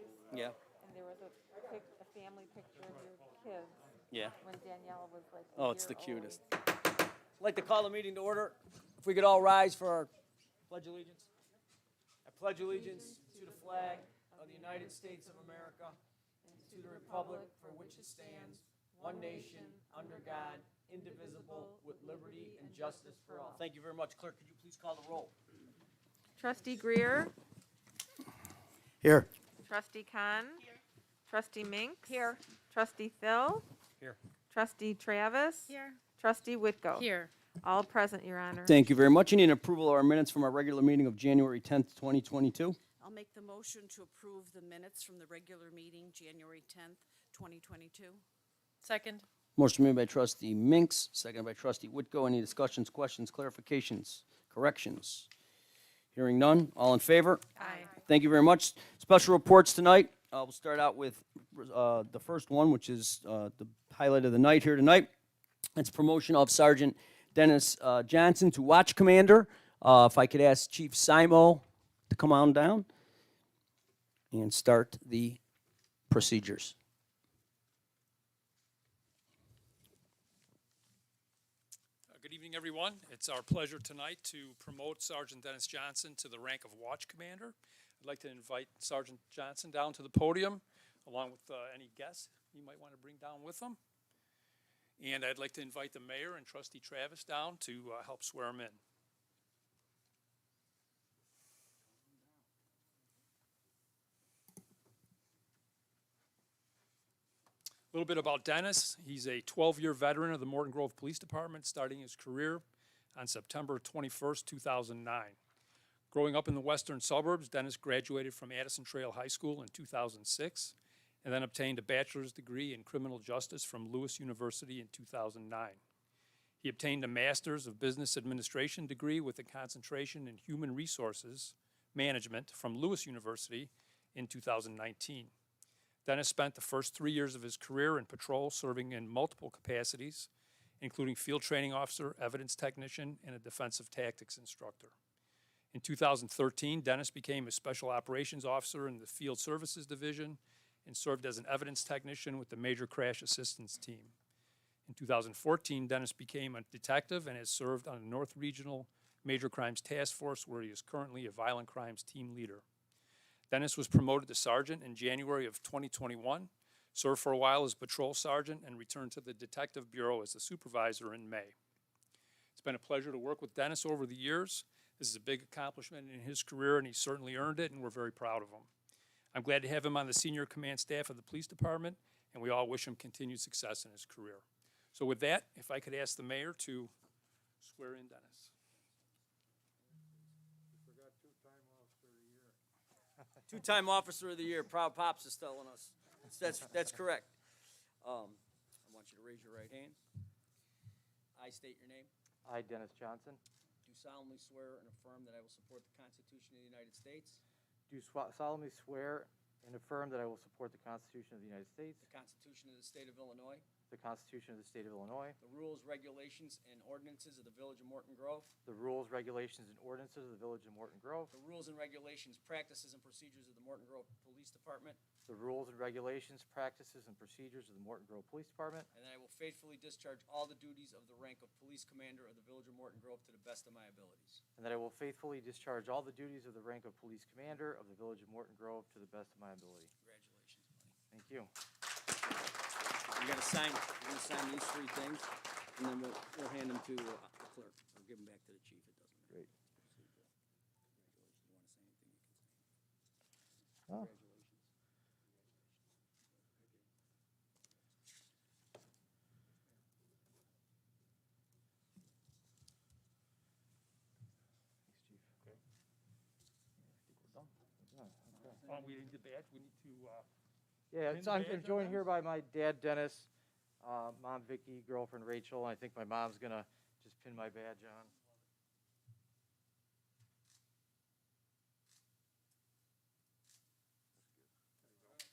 pictures, Yeah. and there was a family picture of your kids Yeah. when Danielle was like Oh, it's the year cutest. old. I'd like to call the meeting to order. If we could all rise for our pledge allegiance. I pledge allegiance to the flag of the United States of America and to the republic for which it stands, one nation, under God, indivisible, with liberty and justice for all. Thank you very much. Clerk, could you please call the roll? Trustee Greer, Here. Trustee Kahn, Trustee Minks, here. Trustee Phil, Here. Trustee Travis, Here. Trustee Whitko. Here. All present, Your Honor. Thank you very much. I need approval of our minutes from our regular meeting of January 10th, 2022. I'll make the motion to approve the minutes from the regular meeting, January 10th, 2022. Second. Motion made by Trustee Minks, seconded by Trustee Whitko. Any discussions, questions, clarifications, corrections? Hearing none. All in favor? Aye. Thank you very much. Special reports tonight. We'll start out with the first one, which is the highlight of the night here tonight. It's promotion of Sergeant Dennis Johnson to Watch Commander. If I could ask Chief Simo to come on down and start the procedures. Good evening, everyone. It's our pleasure tonight to promote Sergeant Dennis Johnson to the rank of Watch Commander. I'd like to invite Sergeant Johnson down to the podium, along with any guests you might want to bring down with them. And I'd like to invite the mayor and Trustee Travis down to help swear him in. A little bit about Dennis. He's a 12-year veteran of the Morton Grove Police Department, starting his career on September 21st, 2009. Growing up in the western suburbs, Dennis graduated from Addison Trail High School in 2006 and then obtained a bachelor's degree in criminal justice from Lewis University in 2009. He obtained a master's of business administration degree with a concentration in human resources management from Lewis University in 2019. Dennis spent the first 3 years of his career in patrol, serving in multiple capacities, including field training officer, evidence technician, and a defensive tactics instructor. In 2013, Dennis became a special operations officer in the Field Services Division and served as an evidence technician with the Major Crash Assistance Team. In 2014, Dennis became a detective and has served on the North Regional Major Crimes Task Force, where he is currently a violent crimes team leader. Dennis was promoted to sergeant in January of 2021, served for a while as patrol sergeant, and returned to the Detective Bureau as a supervisor in May. It's been a pleasure to work with Dennis over the years. This is a big accomplishment in his career, and he certainly earned it, and we're very proud of him. I'm glad to have him on the senior command staff of the police department, and we all wish him continued success in his career. So with that, if I could ask the mayor to swear in Dennis. Two-time Officer of the Year, Proud Pops is telling us. That's correct. I want you to raise your right hand. I state your name. I, Dennis Johnson, Do solemnly swear and affirm that I will support the Constitution of the United States, do solemnly swear and affirm that I will support the Constitution of the United States, the Constitution of the State of Illinois, the Constitution of the State of Illinois, the rules, regulations, and ordinances of the Village of Morton Grove, the rules, regulations, and ordinances of the Village of Morton Grove, the rules and regulations, practices, and procedures of the Morton Grove Police Department, the rules and regulations, practices, and procedures of the Morton Grove Police Department, and that I will faithfully discharge all the duties of the rank of Police Commander of the Village of Morton Grove to the best of my abilities. and that I will faithfully discharge all the duties of the rank of Police Commander of the Village of Morton Grove to the best of my ability. Congratulations, buddy. Thank you. You're gonna sign these three things, and then we'll hand them to the clerk. We'll give them back to the chief. It doesn't matter. Great. Congratulations. You wanna say anything, you can say. Oh. Congratulations. We need the badge. We need to. Yeah, Pin so the I'm badge on joined those? here by my dad, Dennis, mom, Vicky, girlfriend, Rachel, and I think my mom's gonna just pin my badge on.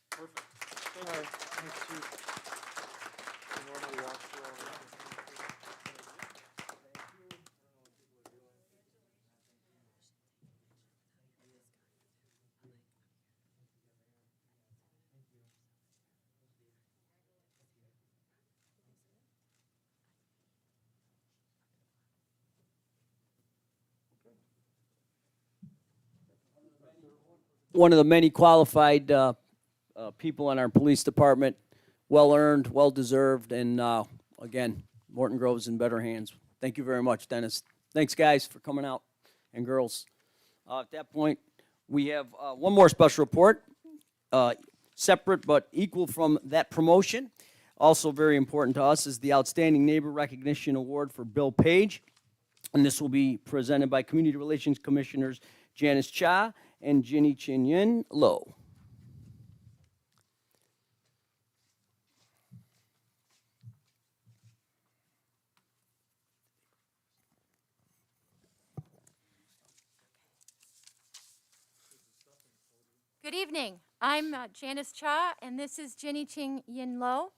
Perfect. All right, thanks, Chief. You normally walk through all this. one of the many qualified people in our police department. Well-earned, well-deserved, and again, Morton Grove's in better hands. Thank you very much, Dennis. Thanks, guys, for coming out, and girls. At that point, we have one more special report, separate but equal from that promotion. Also very important to us is the Outstanding Neighbor Recognition Award for Bill Page. And this will be presented by Community Relations Commissioners Janice Cha and Ginny Chin-Yin Lo. Good evening. I'm Janice Cha, and this is Ginny Ching Yin Lo.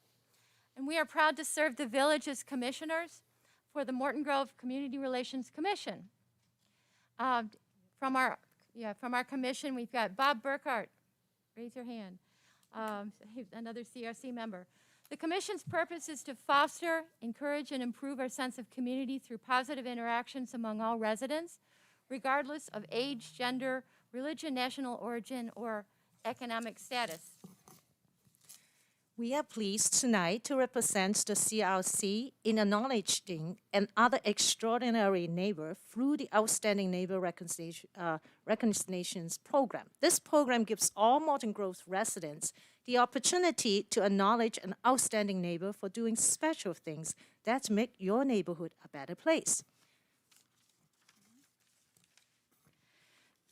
And we are proud to serve the village as commissioners for the Morton Grove Community Relations Commission. From our commission, we've got Bob Burkhart. Raise your hand. Another CRC member. The commission's purpose is to foster, encourage, and improve our sense of community through positive interactions among all residents, regardless of age, gender, religion, national origin, or economic status. We are pleased tonight to represent the CRC in acknowledging another extraordinary neighbor through the Outstanding Neighbor Recognitions Program. This program gives all Morton Grove residents the opportunity to acknowledge an outstanding neighbor for doing special things that make your neighborhood a better place.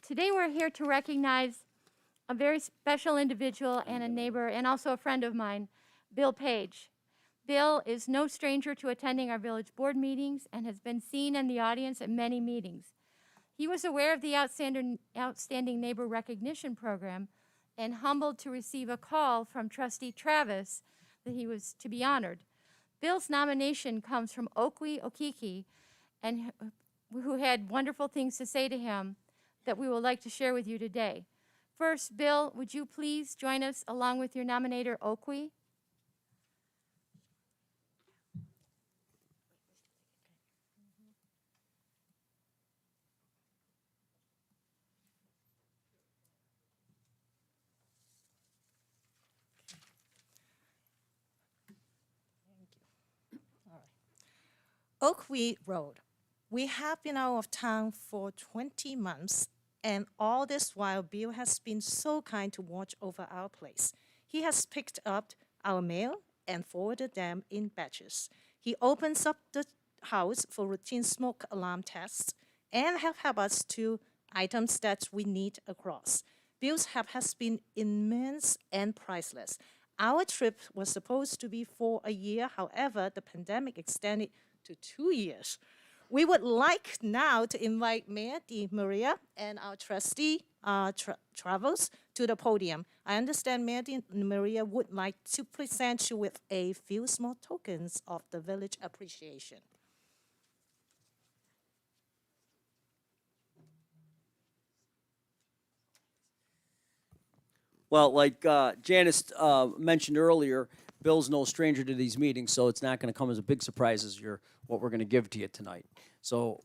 Today we're here to recognize a very special individual and a neighbor and also a friend of mine, Bill Page. Bill is no stranger to attending our village board meetings and has been seen in the audience at many meetings. He was aware of the Outstanding Neighbor Recognition Program and humbled to receive a call from Trustee Travis that he was to be honored. Bill's nomination comes from Okwe Okiki, and who had wonderful things to say to him that we would like to share with you today. First, Bill, would you please join us along with your nominator, Okwe? Oakweed Road. We have been out of town for 20 months, and all this while Bill has been so kind to watch over our place. He has picked up our mail and forwarded them in batches. He opens up the house for routine smoke alarm tests and have helped us to items that we need across. Bill's help has been immense and priceless. Our trip was supposed to be for a year, however, the pandemic extended to 2 years. We would like now to invite Mayor Di Maria and our trustee, Travels, to the podium. I understand Mayor Di Maria would like to present you with a few small tokens of the village appreciation. Well, like Janice mentioned earlier, Bill's no stranger to these meetings, so it's not going to come as a big surprise as what we're going to give to you tonight. So,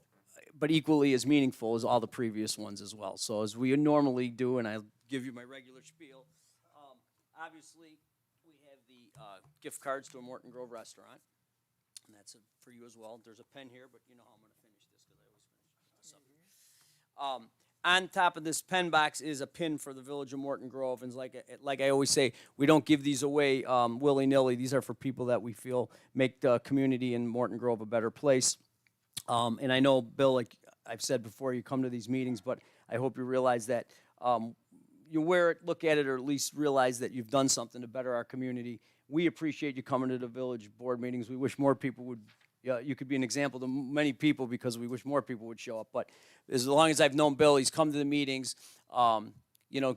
but equally as meaningful as all the previous ones as well. So as we normally do, and I'll give you my regular spiel, obviously we have the gift cards to a Morton Grove restaurant, and that's for you as well. There's a pen here, but you know how I'm going to finish this because I always finish this up. On top of this pen box is a pin for the Village of Morton Grove, and like I always say, we don't give these away willy-nilly. These are for people that we feel make the community in Morton Grove a better place. And I know, Bill, like I've said before, you come to these meetings, but I hope you realize that you wear it, look at it, or at least realize that you've done something to better our community. We appreciate you coming to the village board meetings. We wish more people would. You could be an example to many people because we wish more people would show up. But as long as I've known Bill, he's come to the meetings,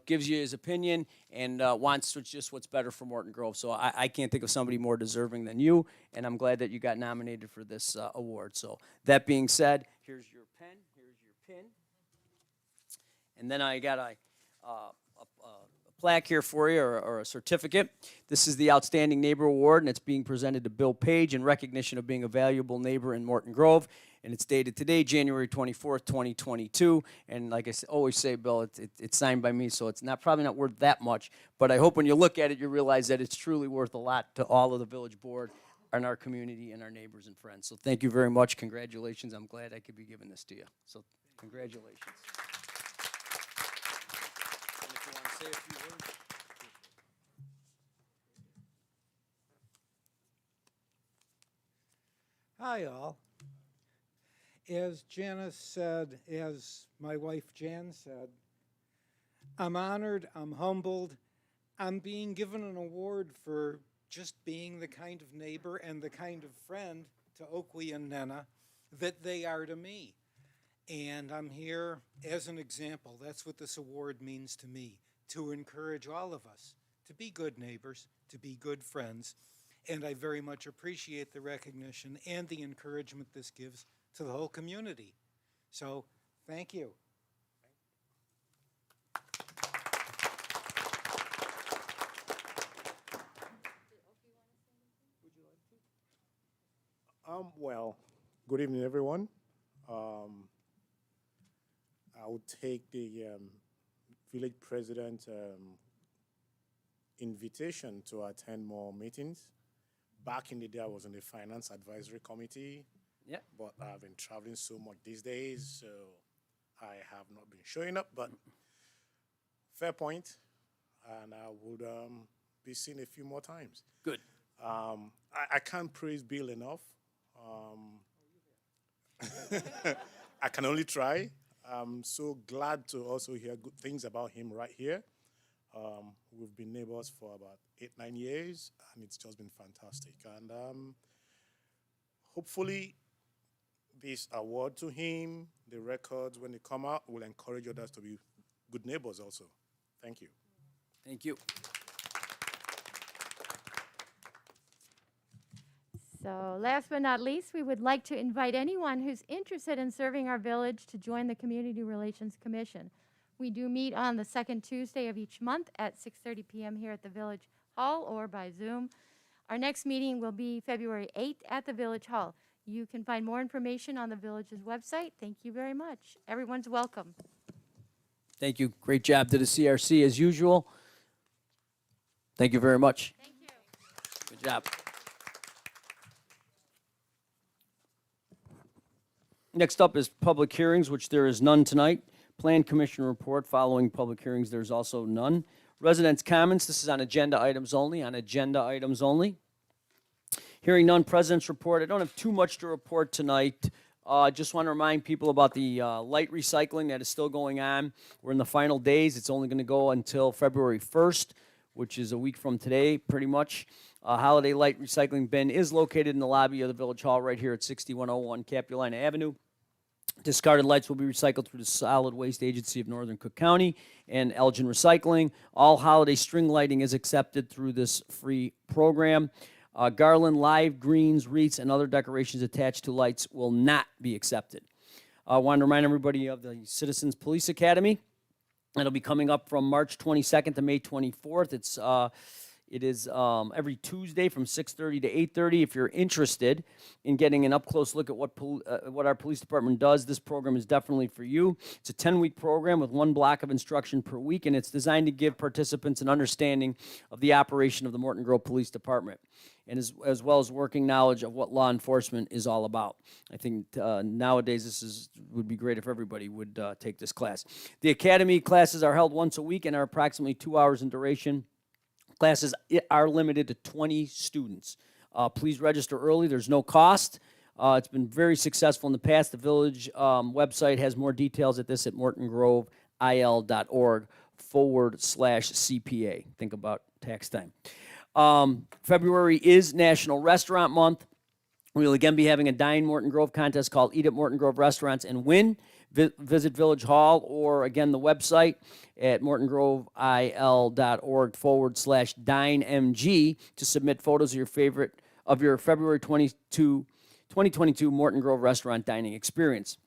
gives you his opinion, and wants just what's better for Morton Grove. So I can't think of somebody more deserving than you, and I'm glad that you got nominated for this award. So that being said, here's your pen, here's your pin. And then I got a plaque here for you, or a certificate. This is the Outstanding Neighbor Award, and it's being presented to Bill Page in recognition of being a valuable neighbor in Morton Grove. And it's dated today, January 24th, 2022. And like I always say, Bill, it's signed by me, so it's probably not worth that much. But I hope when you look at it, you realize that it's truly worth a lot to all of the village board and our community and our neighbors and friends. So thank you very much. Congratulations. I'm glad I could be giving this to you. So congratulations. And if you want to say a few words. Hi, all. As Janice said, as my wife Jan said, I'm honored, I'm humbled, I'm being given an award for just being the kind of neighbor and the kind of friend to Oakley and Nena that they are to me. And I'm here as an example. That's what this award means to me, to encourage all of us to be good neighbors, to be good friends. And I very much appreciate the recognition and the encouragement this gives to the whole community. So, thank you. Well, good evening, everyone. I will take the village president invitation to attend more meetings. Back in the day, I was on the finance advisory committee. Yeah. But I've been traveling so much these days, so I have not been showing up. But fair point, and I would be seen a few more times. Good. I can't praise Bill enough. I can only try. I'm so glad to also hear good things about him right here. We've been neighbors for about 8-9 years, and it's just been fantastic. And hopefully, this award to him, the records when they come out, will encourage others to be good neighbors also. Thank you. Thank you. So last but not least, we would like to invite anyone who's interested in serving our village to join the Community Relations Commission. We do meet on the second Tuesday of each month at 6:30 p.m. here at the Village Hall or by Zoom. Our next meeting will be February 8th at the Village Hall. You can find more information on the village's website. Thank you very much. Everyone's welcome. Thank you. Great job to the CRC as usual. Thank you very much. Thank you. Good job. Next up is public hearings, which there is none tonight. Plan Commission report. Following public hearings, there's also none. Residents' comments. This is on agenda items only. On agenda items only. Hearing none. President's report. I don't have too much to report tonight. Just want to remind people about the light recycling that is still going on. We're in the final days. It's only going to go until February 1st, which is a week from today, pretty much. Holiday light recycling bin is located in the lobby of the Village Hall right here at 6101 Capulina Avenue. Discarded lights will be recycled through the Solid Waste Agency of Northern Cook County and Elgin Recycling. All holiday string lighting is accepted through this free program. Garland, live greens, wreaths, and other decorations attached to lights will not be accepted. I want to remind everybody of the Citizens Police Academy. It'll be coming up from March 22nd to May 24th. It is every Tuesday from 6:30 to 8:30. If you're interested in getting an up-close look at what our police department does, this program is definitely for you. It's a 10-week program with one block of instruction per week, and it's designed to give participants an understanding of the operation of the Morton Grove Police Department, and as well as working knowledge of what law enforcement is all about. I think nowadays would be great if everybody would take this class. The academy classes are held once a week and are approximately 2 hours in duration. Classes are limited to 20 students. Please register early. There's no cost. It's been very successful in the past. The village website has more details at this at mortongrovil.org/CPA. Think about tax time. February is National Restaurant Month. We will again be having a Dine Morton Grove contest called Eat at Morton Grove Restaurants and Win. Visit Village Hall or, again, the website at mortongrovil.org/DineMG to submit photos of your February 2022 Morton Grove restaurant dining experience.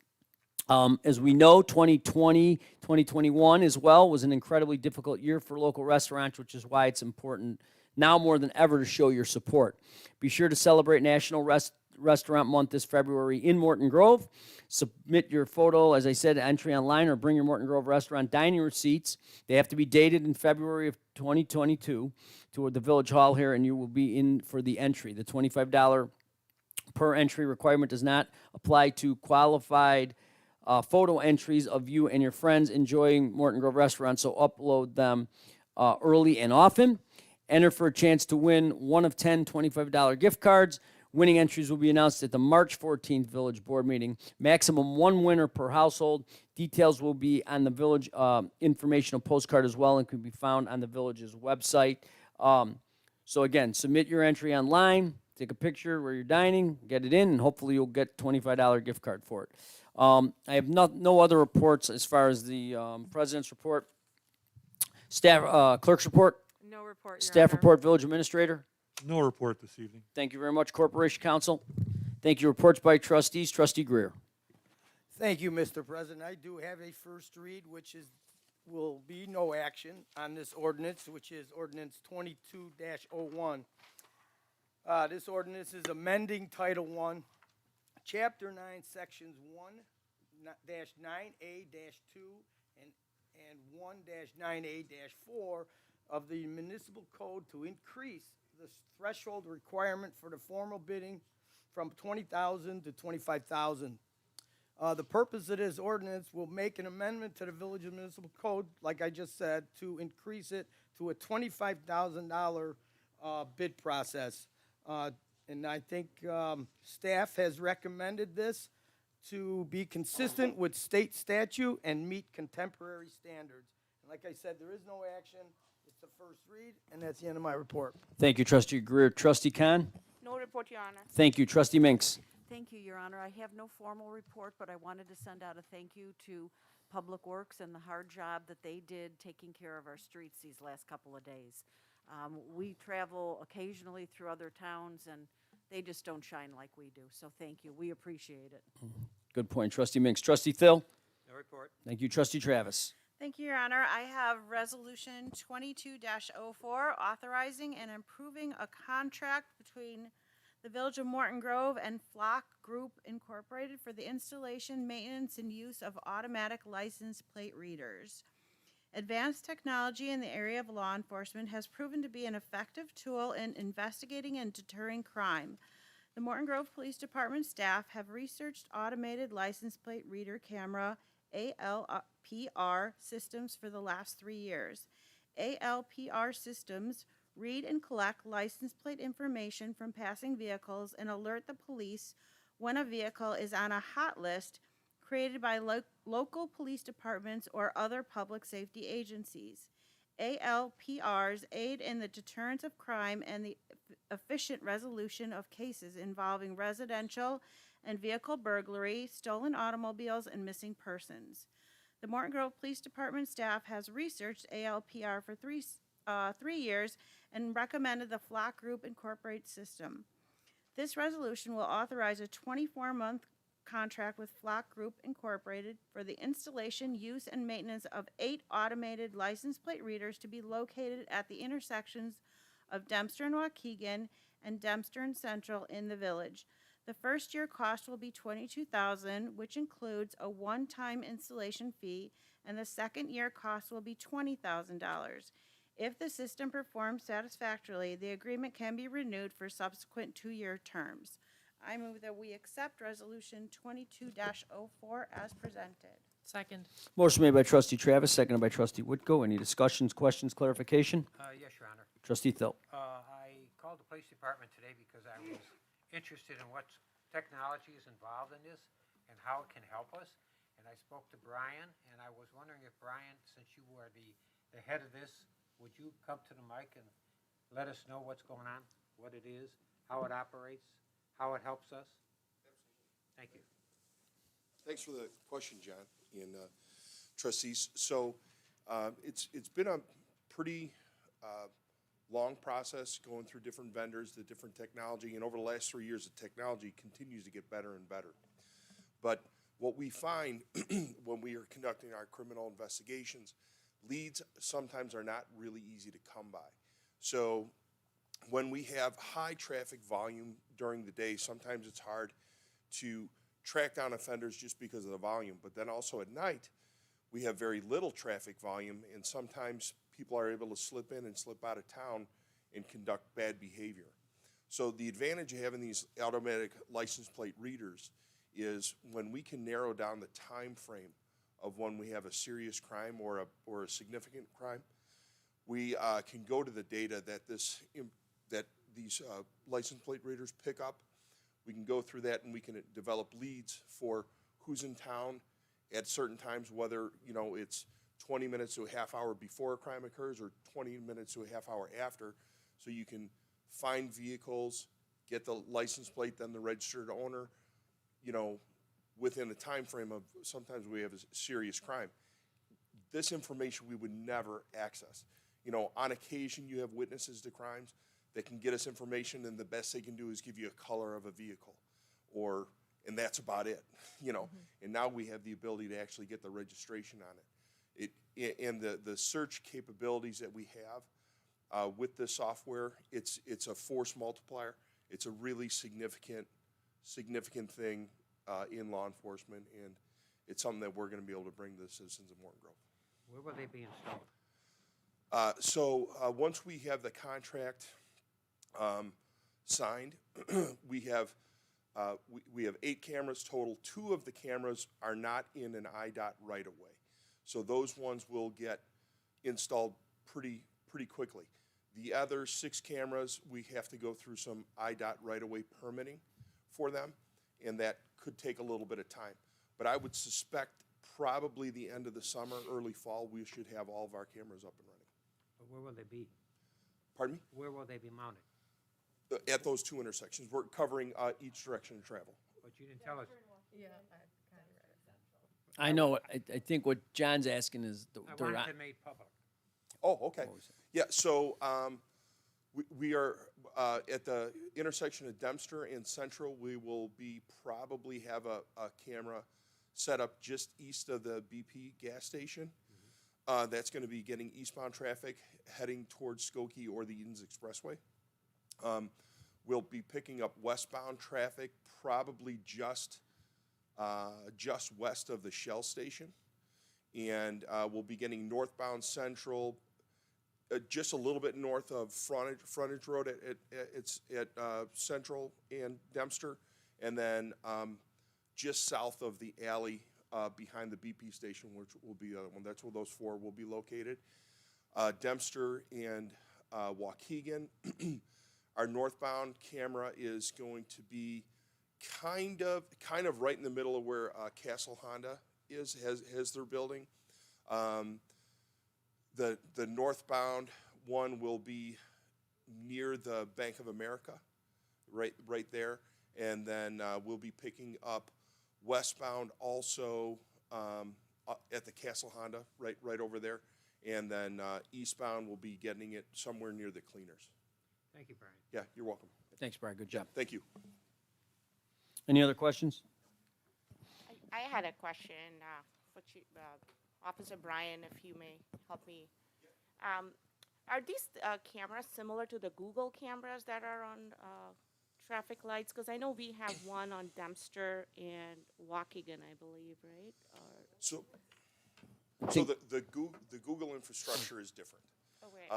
As we know, 2020, 2021 as well was an incredibly difficult year for local restaurants, which is why it's important now more than ever to show your support. Be sure to celebrate National Restaurant Month this February in Morton Grove. Submit your photo, as I said, entry online, or bring your Morton Grove restaurant dining receipts. They have to be dated in February of 2022 to the Village Hall here, and you will be in for the entry. The $25 per entry requirement does not apply to qualified photo entries of you and your friends enjoying Morton Grove restaurant, so upload them early and often. Enter for a chance to win one of 10 $25 gift cards. Winning entries will be announced at the March 14th Village Board meeting. Maximum one winner per household. Details will be on the Village informational postcard as well and can be found on the Village's website. So again, submit your entry online, take a picture where you're dining, get it in, and hopefully you'll get $25 gift card for it. I have no other reports as far as the President's report. Staff, Clerk's report. No report, Your Staff Honor. report, Village Administrator. No report this evening. Thank you very much, Corporation Counsel. Thank you. Reports by trustees. Trustee Greer. Thank you, Mr. President. I do have a first read, which will be no action on this ordinance, which is ordinance 22-01. This ordinance is amending Title I, Chapter 9, Sections 1-9A-2 and 1-9A-4 of the Municipal Code to increase the threshold requirement for the formal bidding from $20,000 to $25,000. The purpose of this ordinance will make an amendment to the Village Municipal Code, like I just said, to increase it to a $25,000 bid process. And I think staff has recommended this to be consistent with state statute and meet contemporary standards. And like I said, there is no action. It's the first read, and that's the end of my report. Thank you, Trustee Greer. Trustee Khan. No report, Your Honor. Thank you, Trustee Minks. Thank you, Your Honor. I have no formal report, but I wanted to send out a thank you to Public Works and the hard job that they did taking care of our streets these last couple of days. We travel occasionally through other towns, and they just don't shine like we do. So thank you. We appreciate it. Good point, Trustee Minks. Trustee Thill. No report. Thank you, Trustee Travis. Thank you, Your Honor. I have Resolution 22-04, authorizing and improving a contract between the Village of Morton Grove and Flock Group Incorporated for the installation, maintenance, and use of automatic license plate readers. Advanced technology in the area of law enforcement has proven to be an effective tool in investigating and deterring crime. The Morton Grove Police Department staff have researched automated license plate reader camera ALPR systems for the last 3 years. ALPR systems read and collect license plate information from passing vehicles and alert the police when a vehicle is on a hot list created by local police departments or other public safety agencies. ALPRs aid in the deterrence of crime and the efficient resolution of cases involving residential and vehicle burglary, stolen automobiles, and missing persons. The Morton Grove Police Department staff has researched ALPR for three years and recommended the Flock Group Incorporated system. This resolution will authorize a 24-month contract with Flock Group Incorporated for the installation, use, and maintenance of 8 automated license plate readers to be located at the intersections of Dempster and Waukegan and Dempster and Central in the village. The first year cost will be $22,000, which includes a one-time installation fee, and the second year cost will be $20,000. If the system performs satisfactorily, the agreement can be renewed for subsequent 2-year terms. I move that we accept Resolution 22-04 as presented. Second. Motion made by Trustee Travis, seconded by Trustee Whitco. Any discussions, questions, clarification? Yes, Your Honor. Trustee Thill. I called the police department today because I was interested in what technology is involved in this and how it can help us. And I spoke to Brian, and I was wondering if, Brian, since you were the head of this, would you come to the mic and let us know what's going on, what it is, how it operates, how it helps us? Thank you. Thanks for the question, John and trustees. So it's been a pretty long process going through different vendors, the different technology, and over the last 3 years, the technology continues to get better and better. But What we find when we are conducting our criminal investigations, leads sometimes are not really easy to come by. So when we have high traffic volume during the day, sometimes it's hard to track down offenders just because of the volume. But then also at night, we have very little traffic volume, and sometimes people are able to slip in and slip out of town and conduct bad behavior. So the advantage of having these automatic license plate readers is when we can narrow down the time frame of when we have a serious crime or a significant crime, we can go to the data that these license plate readers pick up. We can go through that and we can develop leads for who's in town at certain times, whether it's 20 minutes to a half hour before a crime occurs or 20 minutes to a half hour after, so you can find vehicles, get the license plate, then the registered owner, within a time frame of sometimes we have a serious crime. This information we would never access. On occasion you have witnesses to crimes that can get us information, and the best they can do is give you a color of a vehicle, and that's about it, And now we have the ability to actually get the registration on it. And the search capabilities that we have with this software, it's a force multiplier. It's a really significant thing in law enforcement, and it's something that we're going to be able to bring to the citizens of Morton Grove. Where will they be installed? So once we have the contract signed, we have 8 cameras total. 2 of the cameras are not in an IDOT right of way, so those ones will get installed pretty quickly. The other 6 cameras, we have to go through some IDOT right of way permitting for them, and that could take a little bit of time. But I would suspect probably the end of the summer, early fall, we should have all of our cameras up and running. But where will they be? Pardon me? Where will they be mounted? At those 2 intersections. We're covering each direction of travel. But you didn't tell us. I know, I think what John's asking is I wanted it made public. Oh, okay. Yeah, so we are at the intersection of Dempster and Central. We will probably have a camera set up just east of the BP gas station. That's going to be getting eastbound traffic heading towards Skokie or the Edens Expressway. We'll be picking up westbound traffic probably just west of the Shell station, and we'll be getting northbound Central just a little bit north of frontage road at Central and Dempster, and then just south of the alley behind the BP station, which will be the other one. That's where those 4 will be located. Dempster and Waukegan. Our northbound camera is going to be kind of right in the middle of where Castle Honda has their building. The northbound one will be near the Bank of America, right there, and then we'll be picking up westbound also at the Castle Honda, right over there, and then eastbound we'll be getting it somewhere near the cleaners. Thank you, Brian. Yeah, you're welcome. Thanks, Brian, good job. Thank you. Any other questions? I had a question for Officer Brian, if you may help me. Are these cameras similar to the Google cameras that are on traffic lights? Because I know we have one on Dempster and Waukegan, I believe, right? So the Google infrastructure is different. Okay.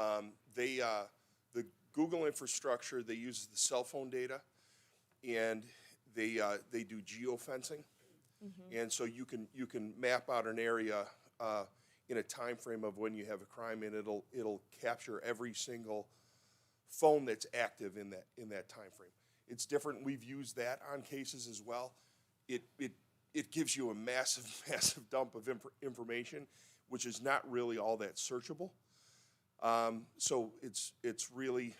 The Google infrastructure, they use the cell phone data, and they do geofencing, and so you can map out an area in a time frame of when you have a crime, and it'll capture every single phone that's active in that time frame. It's different. We've used that on cases as well. It gives you a massive dump of information, which is not really all that searchable. So it's really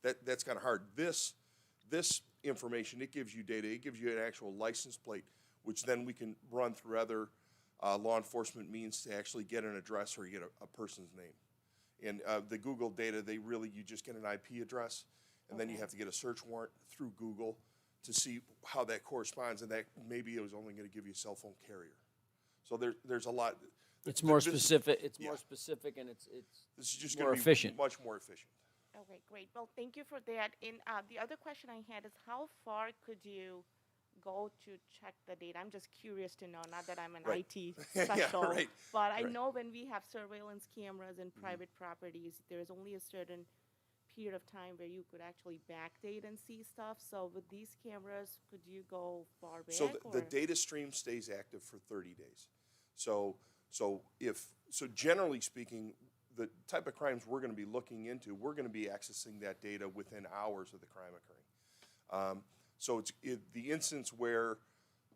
that's kind of hard. This information, it gives you data. It gives you an actual license plate, which then we can run through other law enforcement means to actually get an address or get a person's name. And the Google data, you just get an IP address, and then you have to get a search warrant through Google to see how that corresponds, and that maybe it was only going to give you a cell phone carrier. So there's a lot. It's more this- specific, it's yeah. more specific, and it's This is just more going to be efficient. much more efficient. Okay, great. Well, thank you for that. And the other question I had is how far could you go to check the data? I'm just curious to know, not that I'm an Right. IT Yeah, special, right, but I right. know when we have surveillance cameras in private properties, there's only a certain period of time where you could actually backdate and see stuff. So with these cameras, could you go far back? So the or? data stream stays active for 30 days. So generally speaking, the type of crimes we're going to be looking into, we're going to be accessing that data within hours of the crime occurring. So the instance where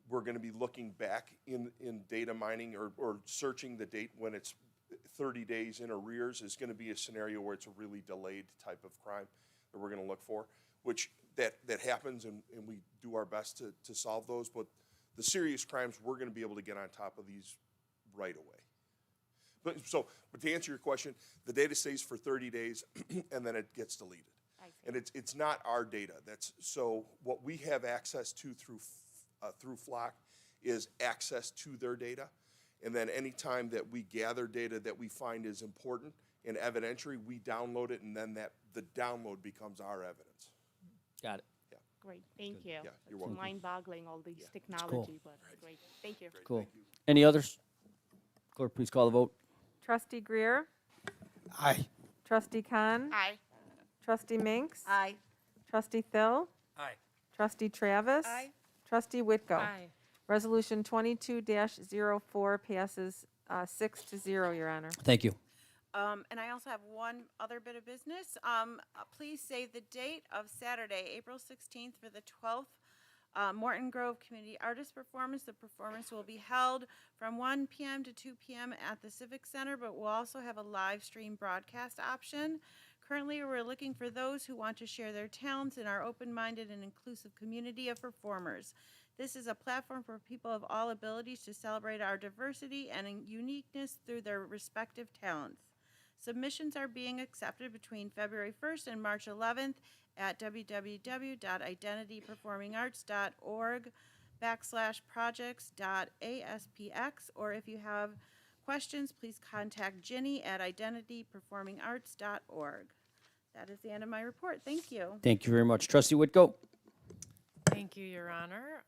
we're going to be looking back in data mining or searching the date when it's 30 days in arrears is going to be a scenario where it's a really delayed type of crime that we're going to look for, which that happens, and we do our best to solve those. But the serious crimes, we're going to be able to get on top of these right away. But to answer your question, the data stays for 30 days, and then it gets deleted. And it's not our data. So what we have access to through Flock is access to their data. And then any time that we gather data that we find is important and evidentiary, we download it, and then the download becomes our evidence. Got it. Yeah. Great, thank you. Yeah, you're It's welcome. mind-boggling, all these technology, but great. Thank you. Cool. Any others? Clerk, please call the vote. Trustee Greer, Aye. Trustee Khan, Aye. Trustee Minks, Aye. Trustee Thill, Aye. Trustee Travis, Aye. Trustee Whitko. Aye. Resolution 22-04 passes 6-0, Your Honor. Thank you. And I also have one other bit of business. Please save the date of Saturday, April 16th for the 12th Morton Grove Community Artist Performance. The performance will be held from 1 p.m. to 2 p.m. at the Civic Center, but we'll also have a live stream broadcast option. Currently, we're looking for those who want to share their talents in our open-minded and inclusive community of performers. This is a platform for people of all abilities to celebrate our diversity and uniqueness through their respective talents. Submissions are being accepted between February 1st and March 11th at www.identityperformingarts.org/projects.aspx, or if you have questions, please contact Ginny at identityperformingarts.org. That is the end of my report. Thank you. Thank you very much. Trustee Whitko. Thank you, Your Honor.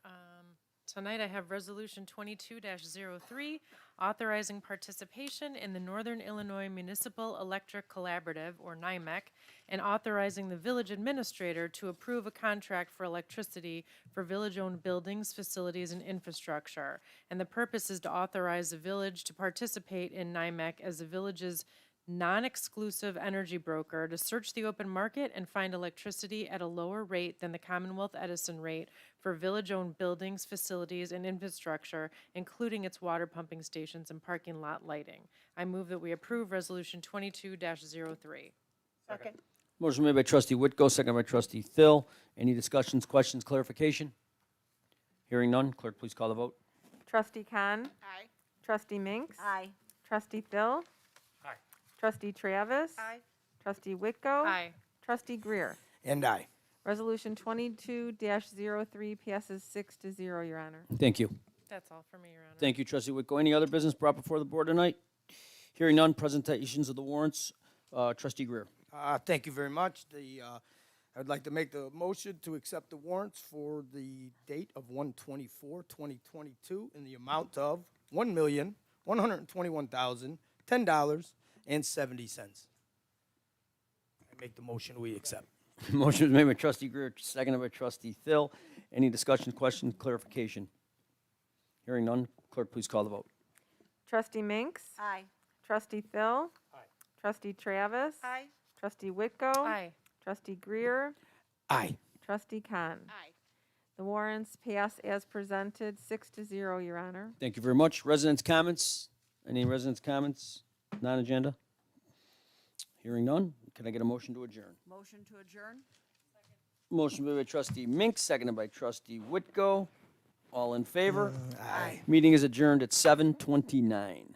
Tonight I have Resolution 22-03, authorizing participation in the Northern Illinois Municipal Electric Collaborative, or NIMEC, and authorizing the village administrator to approve a contract for electricity for village-owned buildings, facilities, and infrastructure. And the purpose is to authorize the village to participate in NIMEC as the village's non-exclusive energy broker to search the open market and find electricity at a lower rate than the Commonwealth Edison rate for village-owned buildings, facilities, and infrastructure, including its water pumping stations and parking lot lighting. I move that we approve Resolution 22-03. Second. Motion made by Trustee Whitko, second by Trustee Thill. Any discussions, questions, clarification? Hearing none, clerk, please call the vote. Trustee Khan, Aye. Trustee Minks, Aye. Trustee Thill, Aye. Trustee Travis, Aye. Trustee Whitko, Aye. Trustee Greer. And aye. Resolution 22-03 passes 6-0, Your Honor. Thank you. That's all for me, Your Honor. Thank you, Trustee Whitko. Any other business brought before the board tonight? Hearing none, presentations of the warrants. Trustee Greer. Thank you very much. I'd like to make the motion to accept the warrants for the date of 1/24/2022 in the amount of $1,121,010.70. I make the motion we accept. Motion was made by Trustee Greer, seconded by Trustee Thill. Any discussion, question, clarification? Hearing none, clerk, please call the vote. Trustee Minks, Aye. Trustee Thill, Aye. Trustee Travis, Aye. Trustee Whitko, Aye. Trustee Greer, Aye. Trustee Khan. Aye. The warrants pass as presented, 6-0, Your Honor. Thank you very much. Residents' comments? Any residents' comments? Non-agenda? Hearing none, can I get a motion to adjourn? Motion to adjourn? Motion made by Trustee Mink, seconded by Trustee Whitko. All in favor? Aye. Meeting is adjourned at 7:29.